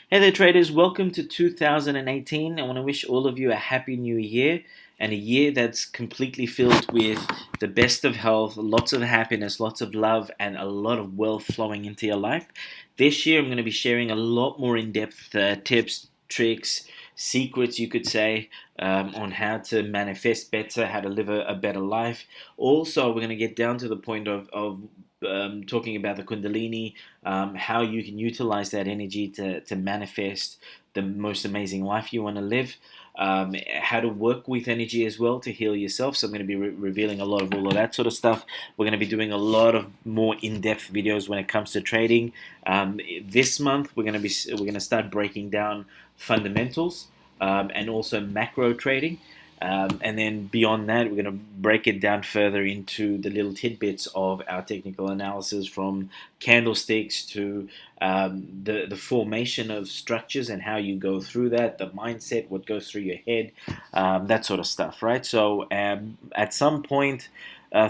Hey there, traders. Welcome to 2018. I want to wish all of you a happy new year and a year that's completely filled with the best of health, lots of happiness, lots of love, and a lot of wealth flowing into your life. This year, I'm going to be sharing a lot more in depth tips, tricks, secrets, you could say, on how to manifest better, how to live a better life. Also, we're going to get down to the point of talking about the Kundalini, how you can utilize that energy to manifest the most amazing life you want to live, how to work with energy as well to heal yourself. So I'm going to be revealing a lot of all of that sort of stuff. We're going to be doing a lot of more in-depth videos when it comes to trading. This month we're going to start breaking down fundamentals and also macro trading. And then beyond that, we're going to break it down further into the little tidbits of our technical analysis, from candlesticks to the formation of structures and how you go through that, the mindset, what goes through your head, that sort of stuff, right? So at some point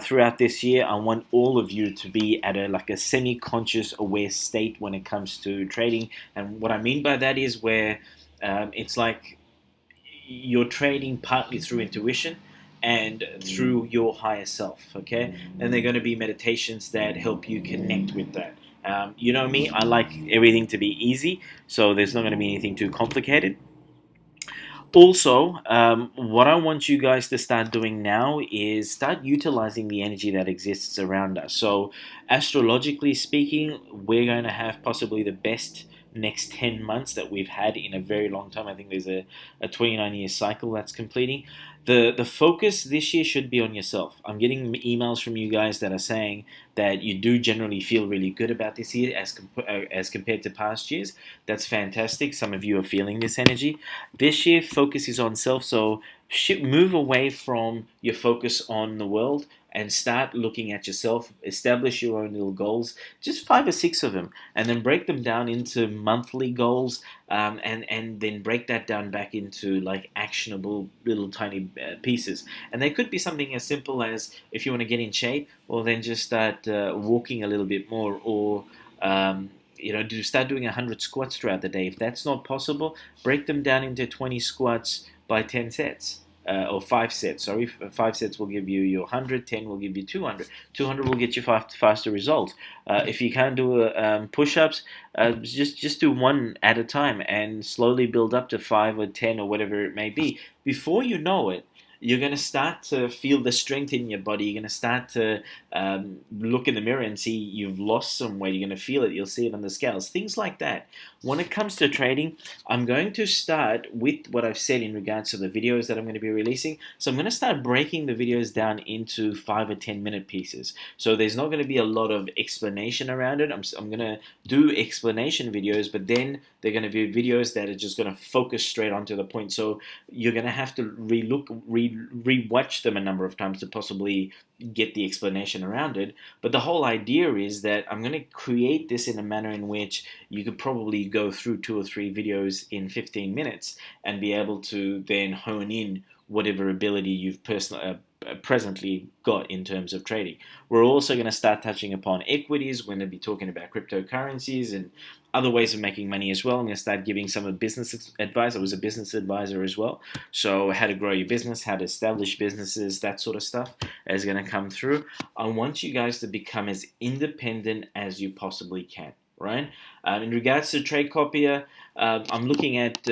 throughout this year, I want all of you to be at a semi-conscious aware state when it comes to trading. And what I mean by that is where it's like you're trading partly through intuition and through your higher self, okay? And they're going to be meditations that help you connect with that. You know me, I like everything to be easy, so there's not going to be anything too complicated. Also, what I want you guys to start doing now is start utilizing the energy that exists around us. So, astrologically speaking, we're going to have possibly the best next 10 months that we've had in a very long time. I think there's a 29-year cycle that's completing. The focus this year should be on yourself. I'm getting emails from you guys that are saying that you do generally feel really good about this year as compared to past years. That's fantastic. Some of you are feeling this energy. This year, focus is on self, so move away from your focus on the world and start looking at yourself. Establish your own little goals, just 5 or 6 of them, and then break them down into monthly goals, and then break that down back into like actionable little tiny pieces. And they could be something as simple as, if you want to get in shape, well then just start walking a little bit more, or do start doing 100 squats throughout the day. If that's not possible, break them down into 20 squats by 10 sets. Or 5 sets, sorry. 5 sets will give you your 100, 10 will give you 200. 200 will get you faster results. If you can't do push-ups, just do one at a time and slowly build up to 5 or 10 or whatever it may be. Before you know it, you're going to start to feel the strength in your body. You're going to start to look in the mirror and see you've lost some weight. You're going to feel it. You'll see it on the scales. Things like that. When it comes to trading, I'm going to start with what I've said in regards to the videos that I'm going to be releasing. So I'm going to start breaking the videos down into 5 or 10 minute pieces. So there's not going to be a lot of explanation around it. I'm going to do explanation videos, but then they're going to be videos that are just going to focus straight onto the point. So you're going to have to re-watch them a number of times to possibly get the explanation around it. But the whole idea is that I'm going to create this in a manner in which you could probably go through 2 or 3 videos in 15 minutes and be able to then hone in whatever ability you've presently got in terms of trading. We're also going to start touching upon equities. We're going to be talking about cryptocurrencies and other ways of making money as well. I'm going to start giving some of business advice. I was a business advisor as well. So how to grow your business, how to establish businesses, that sort of stuff is going to come through. I want you guys to become as independent as you possibly can. Right. In regards to Tradecopier, I'm looking at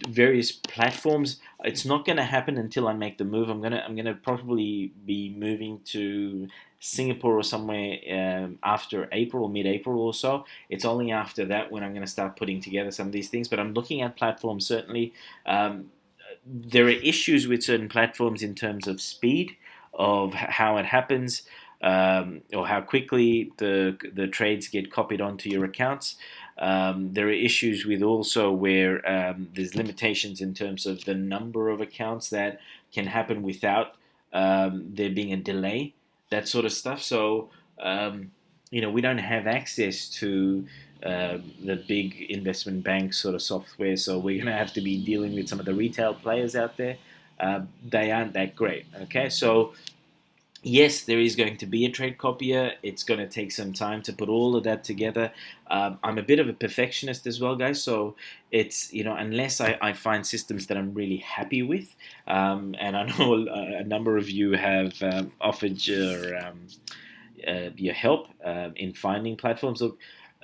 various platforms. It's not going to happen until I make the move. I'm gonna probably be moving to Singapore or somewhere after April or mid-April or so. It's only after that when I'm going to start putting together some of these things. But I'm looking at platforms certainly. There are issues with certain platforms in terms of speed of how it happens, or how quickly the trades get copied onto your accounts. There are issues with also where there's limitations in terms of the number of accounts that can happen without there being a delay, that sort of stuff. So, we don't have access to the big investment bank sort of software, so we're going to have to be dealing with some of the retail players out there. They aren't that great. Okay, so Yes, there is going to be a trade copier. It's going to take some time to put all of that together. I'm a bit of a perfectionist as well, guys. So it's, unless I find systems that I'm really happy with, and I know a number of you have offered your help in finding platforms. Look,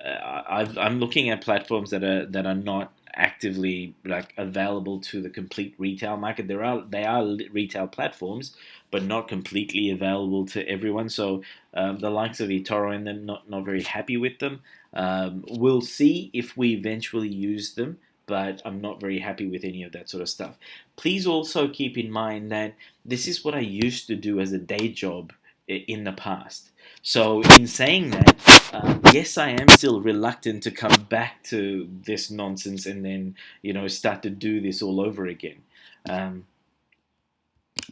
I'm looking at platforms that are not actively like available to the complete retail market. They are retail platforms, but not completely available to everyone. So the likes of eToro and them, not very happy with them. We'll see if we eventually use them, but I'm not very happy with any of that sort of stuff. Please also keep in mind that this is what I used to do as a day job in the past. So, in saying that, yes, I am still reluctant to come back to this nonsense and then, start to do this all over again. Um,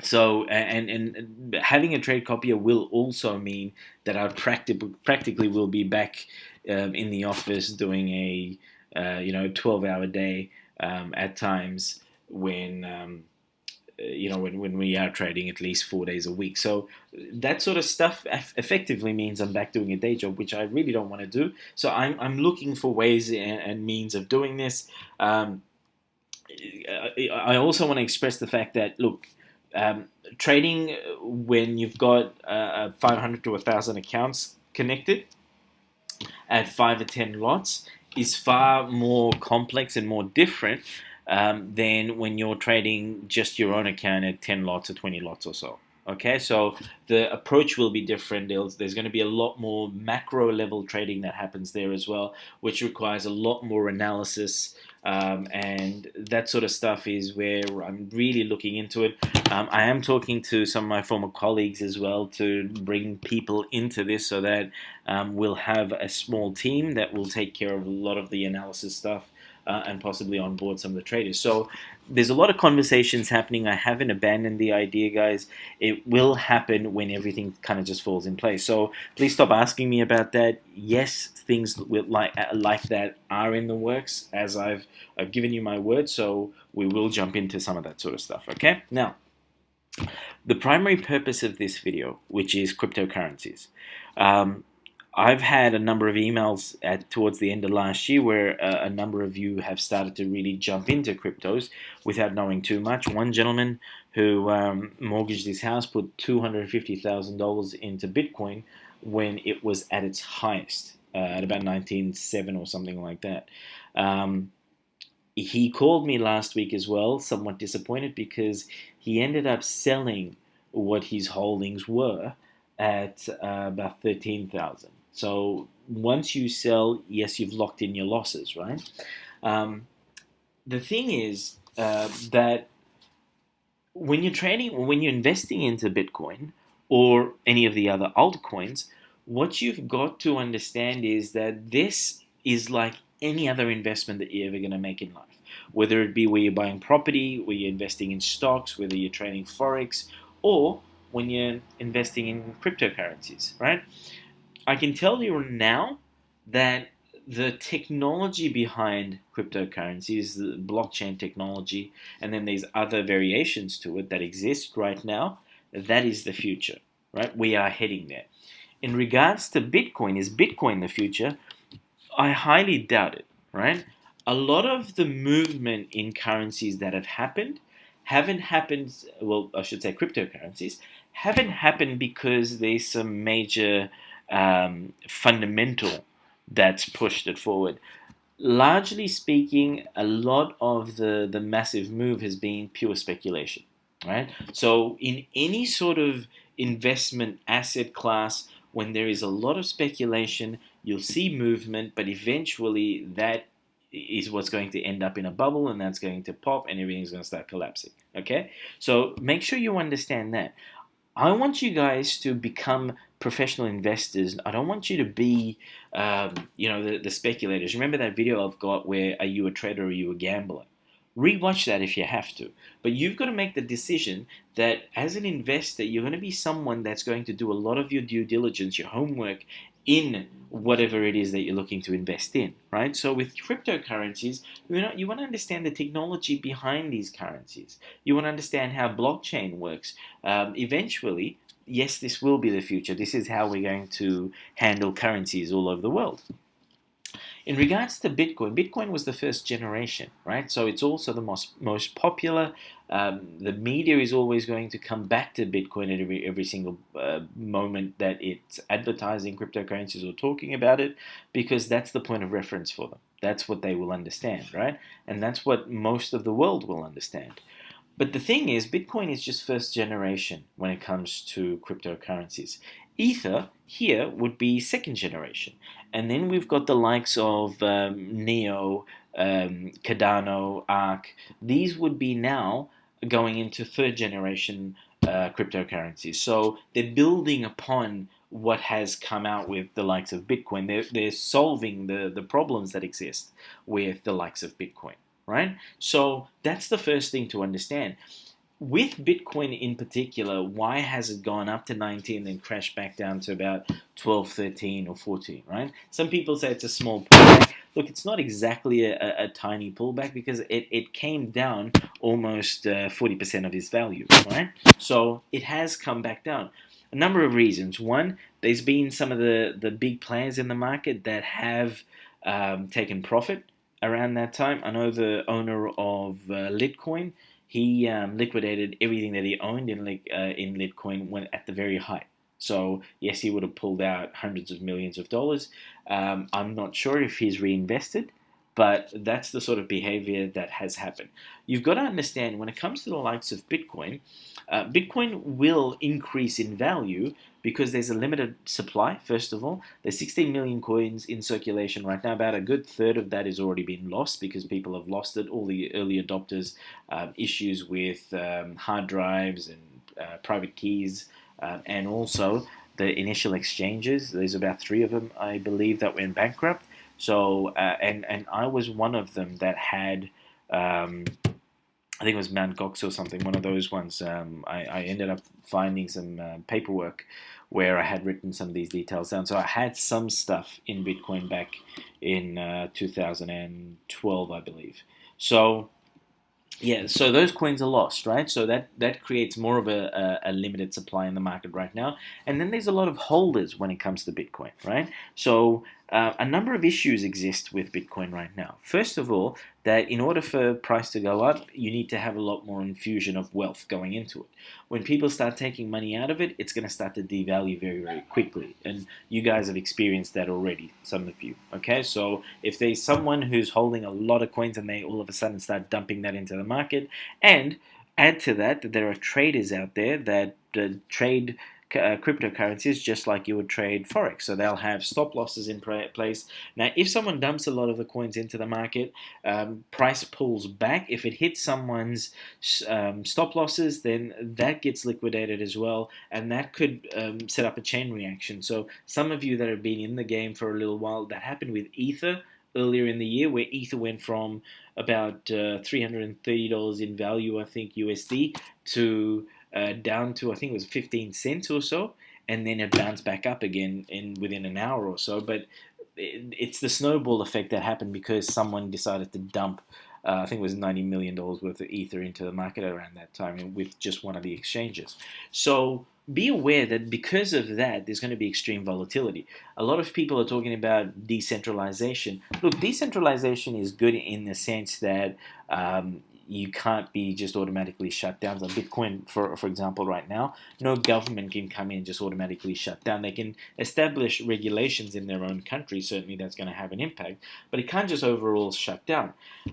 so, and having a trade copier will also mean that I practically will be back in the office doing a 12-hour day at times when when we are trading at least 4 days a week. So that sort of stuff effectively means I'm back doing a day job, which I really don't want to do. So I'm looking for ways and means of doing this. I also want to express the fact that, look, trading when you've got 500 to 1,000 accounts connected at 5 or 10 lots is far more complex and more different than when you're trading just your own account at 10 lots or 20 lots or so. Okay, so the approach will be different. There's going to be a lot more macro level trading that happens there as well, which requires a lot more analysis. And that sort of stuff is where I'm really looking into it. I am talking to some of my former colleagues as well to bring people into this so that we'll have a small team that will take care of a lot of the analysis stuff and possibly onboard some of the traders. So there's a lot of conversations happening. I haven't abandoned the idea, guys. It will happen when everything kind of just falls in place. So please stop asking me about that. Yes, things like that are in the works, as I've given you my word. So we will jump into some of that sort of stuff. Okay, now the primary purpose of this video, which is cryptocurrencies. I've had a number of emails towards the end of last year where a number of you have started to really jump into cryptos without knowing too much. One gentleman who mortgaged his house put $250,000 into Bitcoin when it was at its highest, at about 19.7 or something like that. He called me last week as well, somewhat disappointed because he ended up selling what his holdings were at about 13,000. So once you sell, yes, you've locked in your losses, right? The thing is that when you're trading, when you're investing into Bitcoin or any of the other altcoins, what you've got to understand is that this is like any other investment that you're ever going to make in life. Whether it be where you're buying property, where you're investing in stocks, whether you're trading forex, or when you're investing in cryptocurrencies, right? I can tell you now that the technology behind cryptocurrencies, the blockchain technology, and then there's other variations to it that exist right now, that is the future, right? We are heading there. In regards to Bitcoin, is Bitcoin the future? I highly doubt it, right? A lot of the movement in currencies that have happened haven't happened, well, I should say cryptocurrencies, haven't happened because there's some major fundamental that's pushed it forward. Largely speaking, a lot of the massive move has been pure speculation, right? So in any sort of investment asset class, when there is a lot of speculation, you'll see movement, but eventually that is what's going to end up in a bubble and that's going to pop and everything's going to start collapsing. Okay? So make sure you understand that. I want you guys to become professional investors. I don't want you to be, the speculators. Remember that video I've got where are you a trader or are you a gambler? Rewatch that if you have to. But you've got to make the decision that as an investor, you're going to be someone that's going to do a lot of your due diligence, your homework in whatever it is that you're looking to invest in, right? So with cryptocurrencies, you want to understand the technology behind these currencies. You want to understand how blockchain works. Eventually, yes, this will be the future. This is how we're going to handle currencies all over the world. In regards to Bitcoin, Bitcoin was the first generation, right? So it's also the most popular. The media is always going to come back to Bitcoin at every single moment that it's advertising cryptocurrencies or talking about it, because that's the point of reference for them. That's what they will understand, right? And that's what most of the world will understand. But the thing is, Bitcoin is just first generation when it comes to cryptocurrencies. Ether here would be second generation. And then we've got the likes of Neo, Cardano, Arc. These would be now going into third generation cryptocurrencies. So they're building upon what has come out with the likes of Bitcoin. They're solving the problems that exist with the likes of Bitcoin, right? So that's the first thing to understand. With Bitcoin in particular, why has it gone up to 19 and then crashed back down to about 12, 13, or 14, right? Some people say it's a small pullback. Look, it's not exactly a tiny pullback, because it came down almost 40% of its value, right? So it has come back down. A number of reasons. One, there's been some of the big players in the market that have taken profit around that time. I know the owner of Litecoin, he liquidated everything that he owned in Litecoin when at the very height. So yes, he would have pulled out hundreds of millions of dollars. I'm not sure if he's reinvested, but that's the sort of behavior that has happened. You've got to understand, when it comes to the likes of Bitcoin, Bitcoin will increase in value because there's a limited supply. First of all, there's 16 million coins in circulation right now. About a good third of that has already been lost because people have lost it. All the early adopters, issues with hard drives and private keys, and also the initial exchanges. There's about three of them, I believe, that went bankrupt. So, and I was one of them that had. I think it was Mount Gox or something, one of those ones. I ended up finding some paperwork where I had written some of these details down. So I had some stuff in Bitcoin back in 2012, I believe. So yeah, so those coins are lost, right? So that creates more of a limited supply in the market right now. And then there's a lot of holders when it comes to Bitcoin, right? So a number of issues exist with Bitcoin right now. First of all, that in order for price to go up, you need to have a lot more infusion of wealth going into it. When people start taking money out of it, it's going to start to devalue very, very quickly. And you guys have experienced that already, some of you. Okay, so if there's someone who's holding a lot of coins and they all of a sudden start dumping that into the market, and add to that that there are traders out there that trade cryptocurrencies just like you would trade forex. So they'll have stop losses in place. Now, if someone dumps a lot of the coins into the market, price pulls back. If it hits someone's stop losses, then that gets liquidated as well, and that could set up a chain reaction. So some of you that have been in the game for a little while, that happened with Ether earlier in the year, where Ether went from about $330 in value, I think USD, to down to, I think it was 15 cents or so, and then it bounced back up again within an hour or so. But it's the snowball effect that happened because someone decided to dump, I think it was $90 million worth of Ether into the market around that time with just one of the exchanges. So be aware that because of that, there's going to be extreme volatility. A lot of people are talking about decentralization. Look, decentralization is good in the sense that you can't be just automatically shut down. So Bitcoin, for example, right now, no government can come in and just automatically shut down. They can establish regulations in their own country. Certainly that's going to have an impact, but it can't just overall shut down.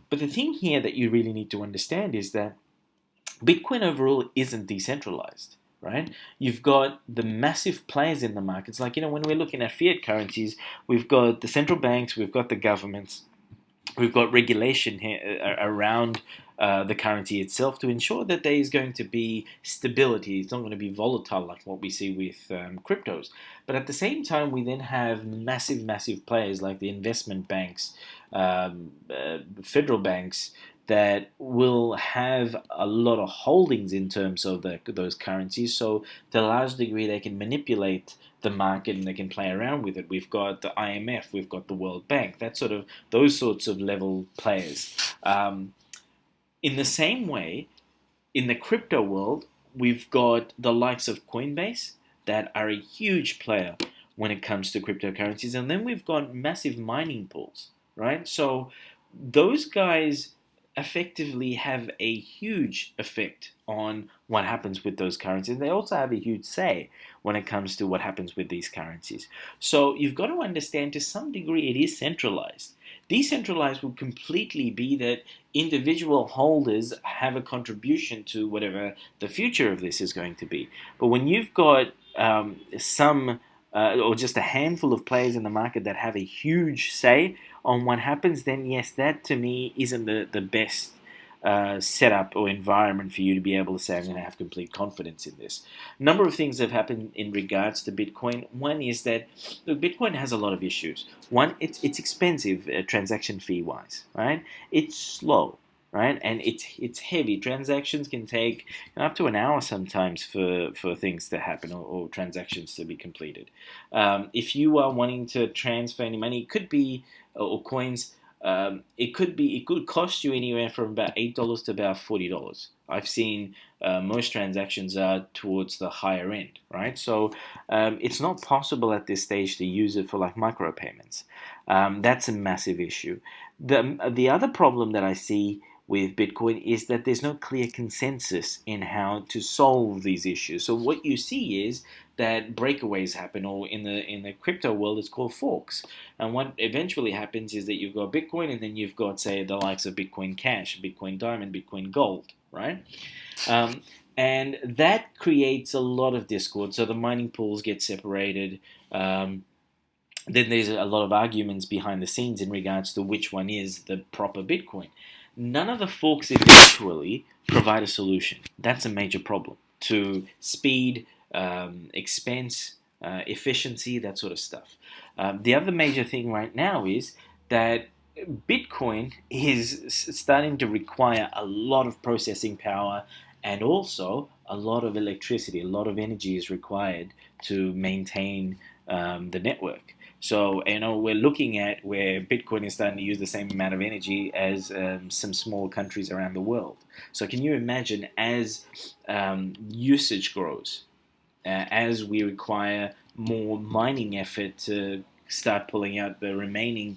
But the thing here that you really need to understand is that Bitcoin overall isn't decentralized, right? You've got the massive players in the markets. Like, when we're looking at fiat currencies, we've got the central banks, we've got the governments, we've got regulation here around the currency itself to ensure that there is going to be stability. It's not going to be volatile like what we see with cryptos. But at the same time, we then have massive, massive players like the investment banks, federal banks, that will have a lot of holdings in terms of those currencies. So to a large degree, they can manipulate the market and they can play around with it. We've got the IMF, we've got the World Bank, those sorts of level players. In the same way, in the crypto world, we've got the likes of Coinbase, that are a huge player when it comes to cryptocurrencies. And then we've got massive mining pools, right? So those guys effectively have a huge effect on what happens with those currencies. They also have a huge say when it comes to what happens with these currencies. So you've got to understand, to some degree, it is centralized. Decentralized will completely be that individual holders have a contribution to whatever the future of this is going to be. But when you've got some or just a handful of players in the market that have a huge say on what happens, then yes, that to me isn't the best setup or environment for you to be able to say, I'm going to have complete confidence in this. A number of things have happened in regards to Bitcoin. One is that, look, Bitcoin has a lot of issues. One, it's expensive transaction fee wise, right? It's slow, right? And it's heavy. Transactions can take up to an hour sometimes for things to happen, or transactions to be completed. If you are wanting to transfer any money, it could be, or coins, it could cost you anywhere from about $8 to about $40. I've seen most transactions are towards the higher end, right? So it's not possible at this stage to use it for like micropayments. That's a massive issue. The other problem that I see with Bitcoin is that there's no clear consensus in how to solve these issues. So what you see is that breakaways happen, or in the crypto world, it's called forks. And what eventually happens is that you've got Bitcoin, and then you've got, say, the likes of Bitcoin Cash, Bitcoin Diamond, Bitcoin Gold, right? And that creates a lot of discord. So the mining pools get separated. Then there's a lot of arguments behind the scenes in regards to which one is the proper Bitcoin. None of the forks eventually provide a solution. That's a major problem to speed, expense, efficiency, that sort of stuff. The other major thing right now is that Bitcoin is starting to require a lot of processing power, and also a lot of electricity, a lot of energy is required to maintain the network. So, we're looking at where Bitcoin is starting to use the same amount of energy as some small countries around the world. So, can you imagine, as usage grows, as we require more mining effort to start pulling out the remaining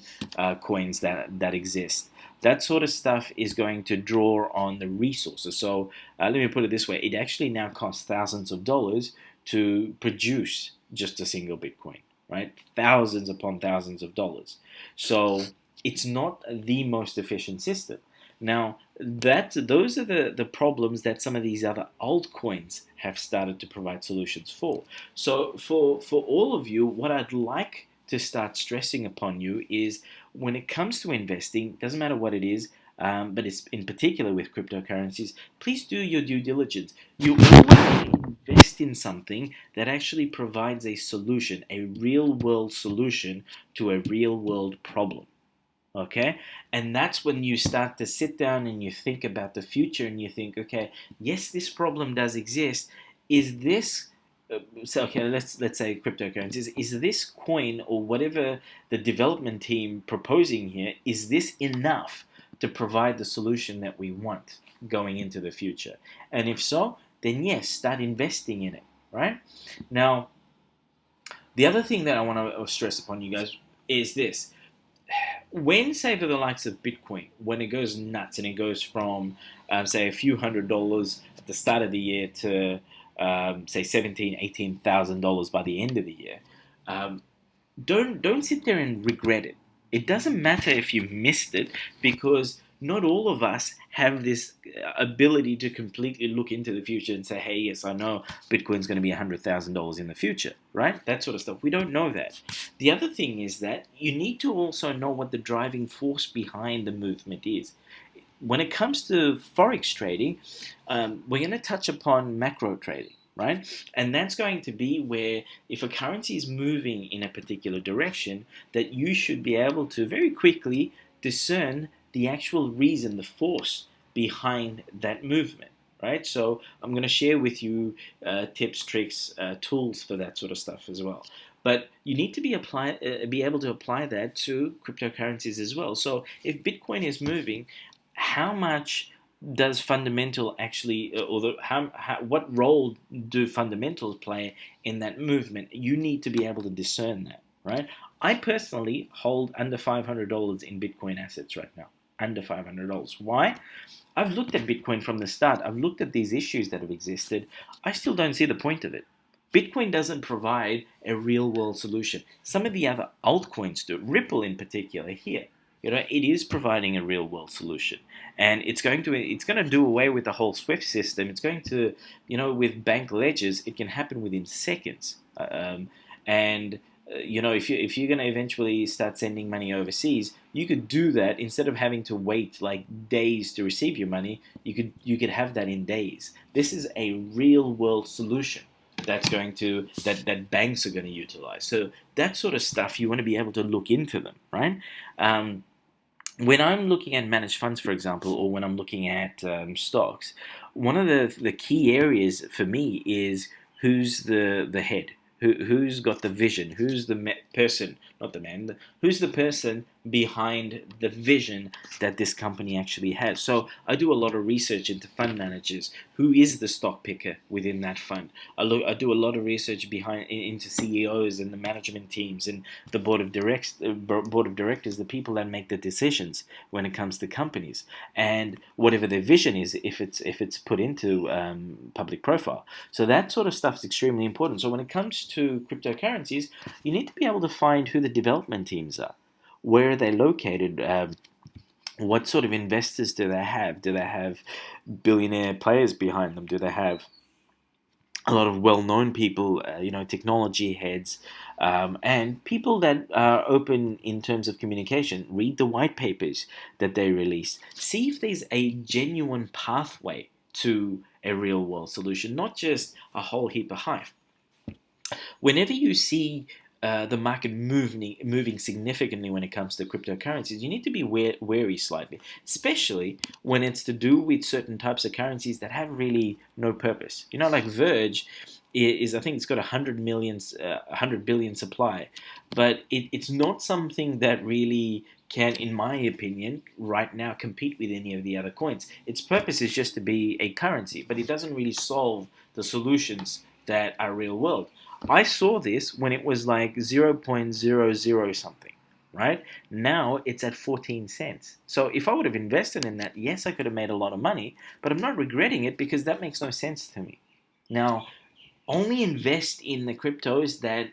coins that exist, that sort of stuff is going to draw on the resources. So, let me put it this way: it actually now costs thousands of dollars to produce just a single Bitcoin. Right? Thousands upon thousands of dollars. So it's not the most efficient system. Now, those are the problems that some of these other altcoins have started to provide solutions for. So for all of you, what I'd like to start stressing upon you is, when it comes to investing, doesn't matter what it is, but it's in particular with cryptocurrencies, please do your due diligence. You always invest in something that actually provides a solution, a real world solution to a real world problem. Okay? And that's when you start to sit down and you think about the future, and you think, okay, yes, this problem does exist. Is this okay, let's say cryptocurrencies, is this coin or whatever the development team proposing here, is this enough to provide the solution that we want going into the future? And if so, then yes, start investing in it, right? Now, the other thing that I want to stress upon you guys is this. When, say, for the likes of Bitcoin, when it goes nuts and it goes from, say, a few $100s at the start of the year to, say, $17,000, $18,000 by the end of the year, don't sit there and regret it. It doesn't matter if you missed it, because not all of us have this ability to completely look into the future and say, hey, yes, I know Bitcoin's going to be $100,000 in the future, right? That sort of stuff. We don't know that. The other thing is that you need to also know what the driving force behind the movement is. When it comes to Forex trading, we're going to touch upon macro trading. Right? And that's going to be where, if a currency is moving in a particular direction, that you should be able to very quickly discern the actual reason, the force behind that movement. Right? So I'm going to share with you tips, tricks, tools for that sort of stuff as well. But you need to be able to apply that to cryptocurrencies as well. So if Bitcoin is moving, how much does fundamental actually, what role do fundamentals play in that movement? You need to be able to discern that, right? I personally hold under $500 in Bitcoin assets right now. Under $500. Why? I've looked at Bitcoin from the start. I've looked at these issues that have existed. I still don't see the point of it. Bitcoin doesn't provide a real world solution. Some of the other altcoins do. Ripple in particular here. It is providing a real world solution. And it's going to do away with the whole Swift system. It's going to, with bank ledgers, it can happen within seconds. And if you're going to eventually start sending money overseas, you could do that instead of having to wait like days to receive your money. You could have that in days. This is a real world solution that banks are going to utilize. So that sort of stuff, you want to be able to look into them, right? When I'm looking at managed funds, for example, or when I'm looking at stocks, one of the key areas for me is who's the head, who's got the vision, who's the person, not the man, who's the person behind the vision that this company actually has. So I do a lot of research into fund managers. Who is the stock picker within that fund? I do a lot of research into CEOs and the management teams and the board of directors, the people that make the decisions when it comes to companies, and whatever their vision is, if it's put into public profile. So that sort of stuff is extremely important. So when it comes to cryptocurrencies, you need to be able to find who the development teams are. Where are they located? What sort of investors do they have? Do they have billionaire players behind them? Do they have a lot of well-known people, technology heads, and people that are open in terms of communication? Read the white papers that they release. See if there's a genuine pathway to a real-world solution, not just a whole heap of hype. Whenever you see the market moving significantly when it comes to cryptocurrencies, you need to be wary slightly, especially when it's to do with certain types of currencies that have really no purpose. Like Verge is I think it's got 100 billion supply, but it's not something that really can, in my opinion, right now compete with any of the other coins. Its purpose is just to be a currency, but it doesn't really solve the solutions that are real world. I saw this when it was like 0.00 something, right? Now it's at 14 cents. So if I would have invested in that, yes, I could have made a lot of money, but I'm not regretting it because that makes no sense to me. Now, only invest in the cryptos that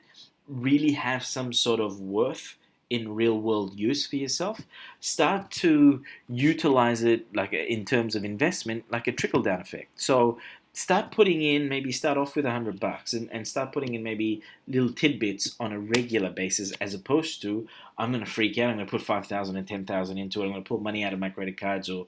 really have some sort of worth in real world use for yourself. Start to utilize it like in terms of investment, like a trickle down effect. So start putting in, maybe start off with $100 and start putting in maybe little tidbits on a regular basis, as opposed to I'm going to freak out, I'm going to put 5,000 and 10,000 into it, I'm going to pull money out of my credit cards or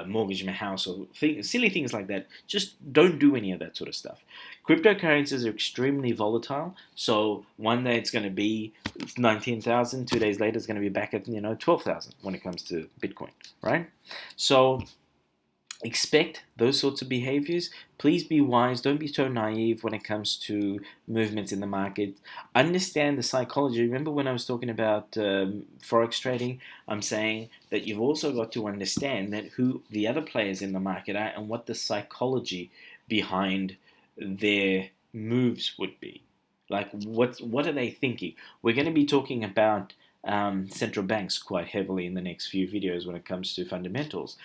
mortgage my house or silly things like that. Just don't do any of that sort of stuff. Cryptocurrencies are extremely volatile, so one day it's going to be 19,000, 2 days later it's going to be back at 12,000 when it comes to Bitcoin, right? So expect those sorts of behaviors. Please be wise. Don't be so naive when it comes to movements in the market. Understand the psychology. Remember when I was talking about forex trading, I'm saying that you've also got to understand that who the other players in the market are and what the psychology behind their moves would be. Like what are they thinking? We're going to be talking about central banks quite heavily in the next few videos when it comes to fundamentals.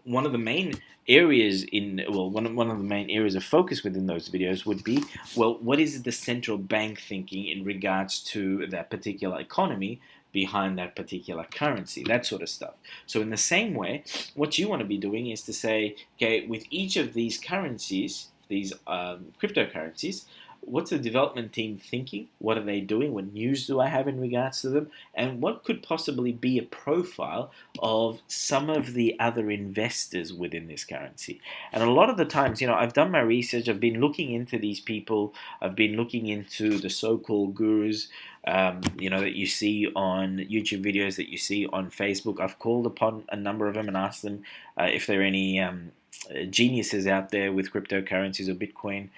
One of the main areas one of the main areas of focus within those videos would be, what is the central bank thinking in regards to that particular economy behind that particular currency, that sort of stuff. So in the same way, what you want to be doing is to say, okay, with each of these currencies, these cryptocurrencies, what's the development team thinking? What are they doing? What news do I have in regards to them? And what could possibly be a profile of some of the other investors within this currency? And a lot of the times, I've done my research. I've been looking into these people. I've been looking into the so-called gurus, that you see on YouTube videos, that you see on Facebook. I've called upon a number of them and asked them if there are any geniuses out there with cryptocurrencies or Bitcoin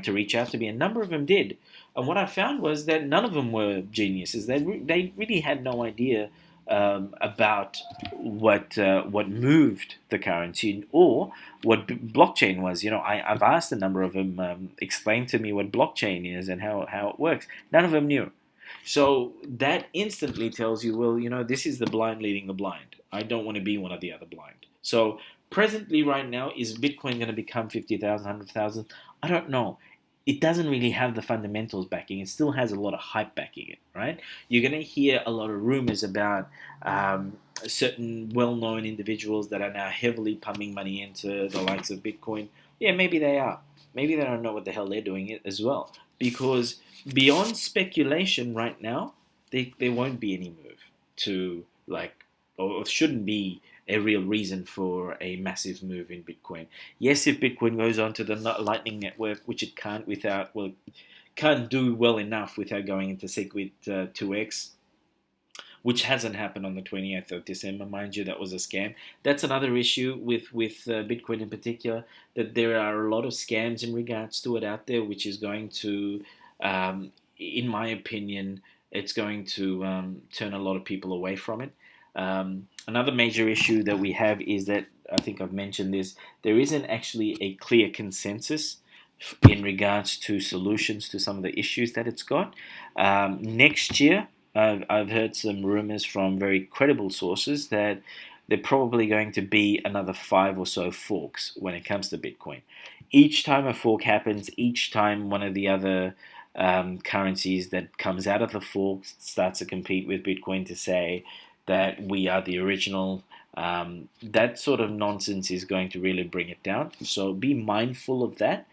to reach out to me. A number of them did. And what I found was that none of them were geniuses. They really had no idea about what moved the currency or what blockchain was. I've asked a number of them, explain to me what blockchain is and how it works. None of them knew. So that instantly tells you, well, this is the blind leading the blind. I don't want to be one of the other blind. So presently, right now, is Bitcoin going to become 50,000, 100,000? I don't know. It doesn't really have the fundamentals backing. It still has a lot of hype backing it, right? You're going to hear a lot of rumors about certain well-known individuals that are now heavily pumping money into the likes of Bitcoin. Yeah, maybe they are. Maybe they don't know what the hell they're doing it as well. Because beyond speculation right now, there won't be any move to or shouldn't be a real reason for a massive move in Bitcoin. Yes, if Bitcoin goes onto the Lightning Network, which it can't do well enough without going into Segwit 2x, which hasn't happened on the 20th of December, mind you, that was a scam. That's another issue with Bitcoin in particular, that there are a lot of scams in regards to it out there, which is going to, in my opinion, it's going to turn a lot of people away from it. Another major issue that we have is that, I think I've mentioned this, there isn't actually a clear consensus in regards to solutions to some of the issues that it's got. Next year, I've heard some rumors from very credible sources that there are probably going to be another 5 or so forks when it comes to Bitcoin. Each time a fork happens, each time one of the other currencies that comes out of the fork starts to compete with Bitcoin to say that we are the original, that sort of nonsense is going to really bring it down. So be mindful of that.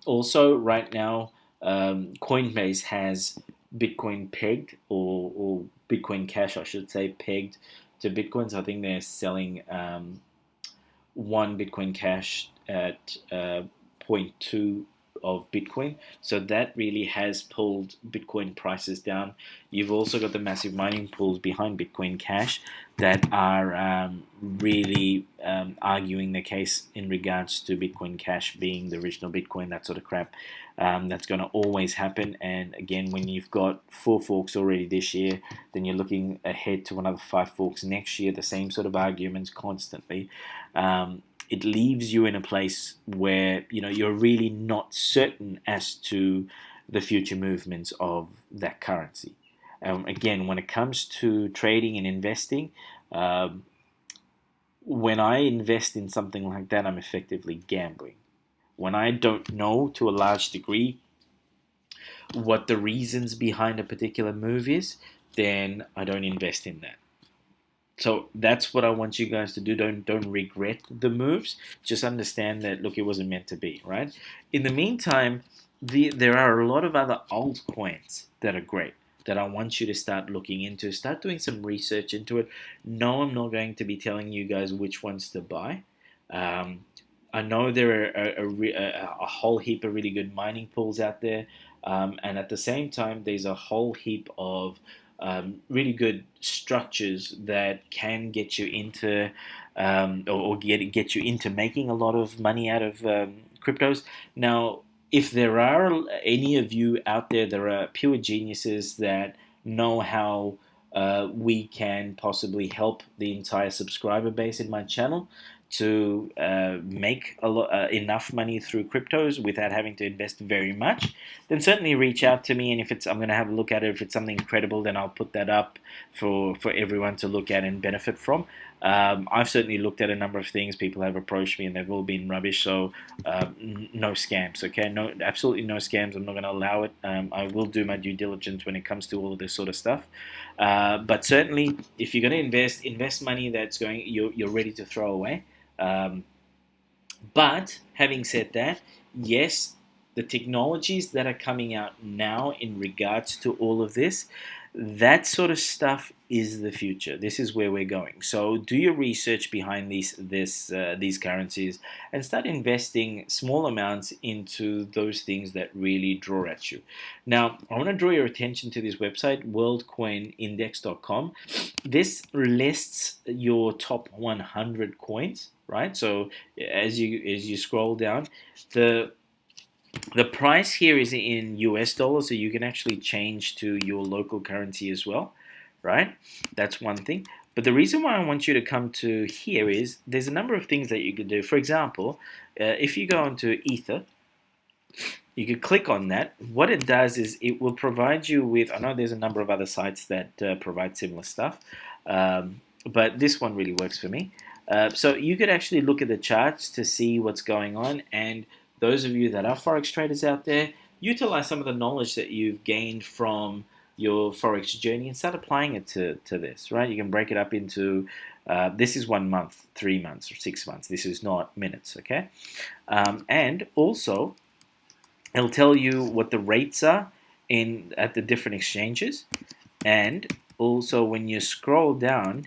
Also, right now, Coinbase has Bitcoin pegged, or Bitcoin Cash, I should say, pegged to Bitcoin. So I think they're selling one Bitcoin Cash at zero point 0.2 of Bitcoin. So that really has pulled Bitcoin prices down. You've also got the massive mining pools behind Bitcoin Cash that are really arguing the case in regards to Bitcoin Cash being the original Bitcoin, that sort of crap. That's going to always happen. And again, when you've got 4 forks already this year, then you're looking ahead to another 5 forks next year, the same sort of arguments constantly. It leaves you in a place where you're really not certain as to the future movements of that currency. Again, when it comes to trading and investing, when I invest in something like that, I'm effectively gambling. When I don't know to a large degree what the reasons behind a particular move is, then I don't invest in that. So that's what I want you guys to do. Don't regret the moves. Just understand that, look, it wasn't meant to be, right? In the meantime, there are a lot of other altcoins that are great that I want you to start looking into. Start doing some research into it. No, I'm not going to be telling you guys which ones to buy. I know there are a whole heap of really good mining pools out there, and at the same time, there's a whole heap of really good structures that can get you into or get you into making a lot of money out of cryptos. Now, if there are any of you out there that are pure geniuses that know how we can possibly help the entire subscriber base in my channel to make enough money through cryptos without having to invest very much, then certainly reach out to me. And if I'm going to have a look at it, if it's something credible, then I'll put that up for everyone to look at and benefit from. I've certainly looked at a number of things. People have approached me and they've all been rubbish. So no scams, okay? No, absolutely no scams. I'm not going to allow it. I will do my due diligence when it comes to all of this sort of stuff. But certainly, if you're going to invest money that's you're ready to throw away. But having said that, yes, the technologies that are coming out now in regards to all of this, that sort of stuff is the future. This is where we're going. So do your research behind these currencies and start investing small amounts into those things that really draw at you. Now, I want to draw your attention to this website, worldcoinindex.com. This lists your top 100 coins, right? So as you scroll down, the price here is in US dollars, so you can actually change to your local currency as well, right? That's one thing. But the reason why I want you to come to here is there's a number of things that you could do. For example, if you go onto Ether, you could click on that. What it does is it will provide you with, I know there's a number of other sites that provide similar stuff, but this one really works for me. So you could actually look at the charts to see what's going on, and those of you that are Forex traders out there, utilize some of the knowledge that you've gained from your Forex journey and start applying it to this, right? You can break it up into, this is 1 month, 3 months, or 6 months. This is not minutes, okay? And also, it'll tell you what the rates are at the different exchanges, and also when you scroll down,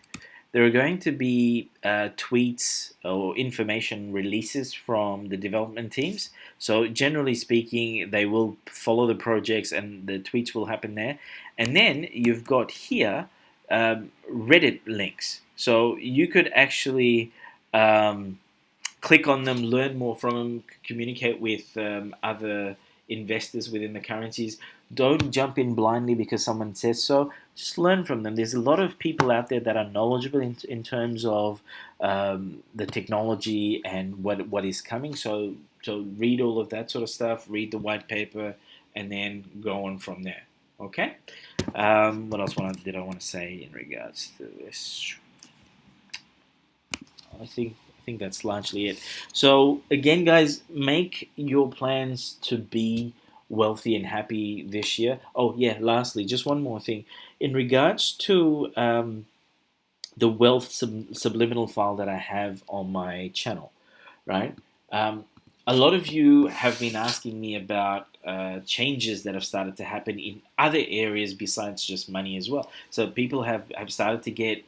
there are going to be tweets or information releases from the development teams. So generally speaking, they will follow the projects and the tweets will happen there. And then you've got here Reddit links. So you could actually click on them, learn more from them, communicate with other investors within the currencies. Don't jump in blindly because someone says so. Just learn from them. There's a lot of people out there that are knowledgeable in terms of the technology and what is coming. So read all of that sort of stuff, read the white paper, and then go on from there. Okay? What else did I want to say in regards to this? I think that's largely it. So again, guys, make your plans to be wealthy and happy this year. Oh yeah, lastly, just one more thing. In regards to the wealth subliminal file that I have on my channel, right? A lot of you have been asking me about changes that have started to happen in other areas besides just money as well. So people have started to get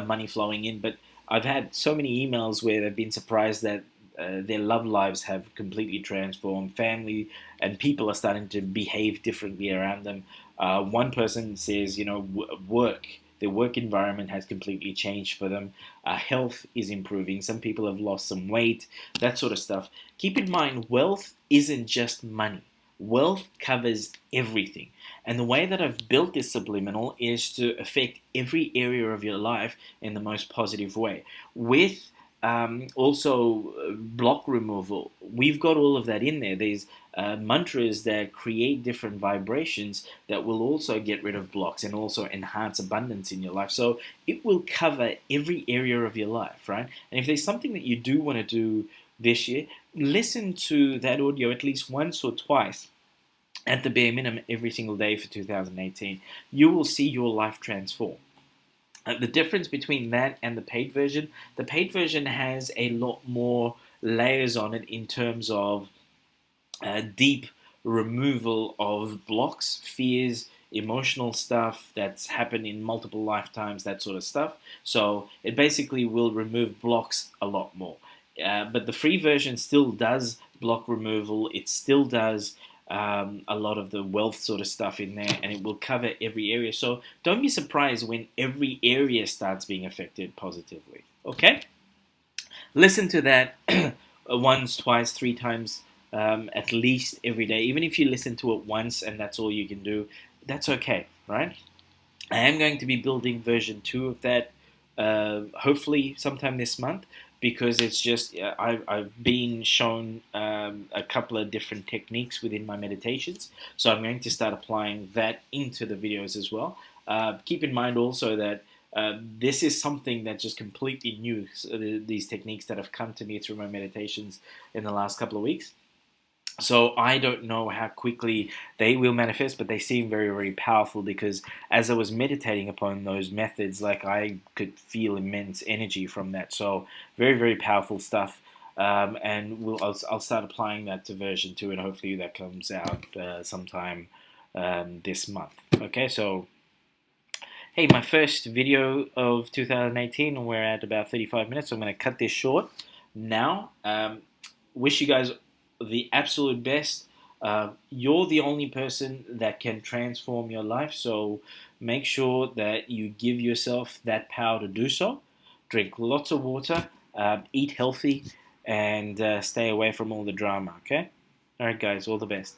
money flowing in, but I've had so many emails where they've been surprised that their love lives have completely transformed. Family and people are starting to behave differently around them. One person says, their work environment has completely changed for them. Health is improving. Some people have lost some weight, that sort of stuff. Keep in mind, wealth isn't just money. Wealth covers everything. And the way that I've built this subliminal is to affect every area of your life in the most positive way. With also block removal, we've got all of that in there. There's mantras that create different vibrations that will also get rid of blocks and also enhance abundance in your life. So it will cover every area of your life, right? And if there's something that you do want to do this year, listen to that audio at least once or twice at the bare minimum every single day for 2018. You will see your life transform. The difference between that and the paid version has a lot more layers on it in terms of deep removal of blocks, fears, emotional stuff that's happened in multiple lifetimes, that sort of stuff. So it basically will remove blocks a lot more. But the free version still does block removal. It still does a lot of the wealth sort of stuff in there, and it will cover every area. So don't be surprised when every area starts being affected positively. Okay? Listen to that once, twice, 3 times, at least every day. Even if you listen to it once and that's all you can do, that's okay, right? I am going to be building version 2 of that hopefully sometime this month, because it's just I've been shown a couple of different techniques within my meditations, so I'm going to start applying that into the videos as well. Keep in mind also that this is something that's just completely new, so these techniques that have come to me through my meditations in the last couple of weeks. So I don't know how quickly they will manifest, but they seem very, very powerful, because as I was meditating upon those methods, like, I could feel immense energy from that. So very, very powerful stuff. And I'll start applying that to version 2, and hopefully that comes out sometime this month. Okay, so hey, my first video of 2018, and we're at about 35 minutes, so I'm going to cut this short now. Wish you guys the absolute best. You're the only person that can transform your life, so make sure that you give yourself that power to do so. Drink lots of water, eat healthy, and stay away from all the drama, okay? Alright guys, all the best.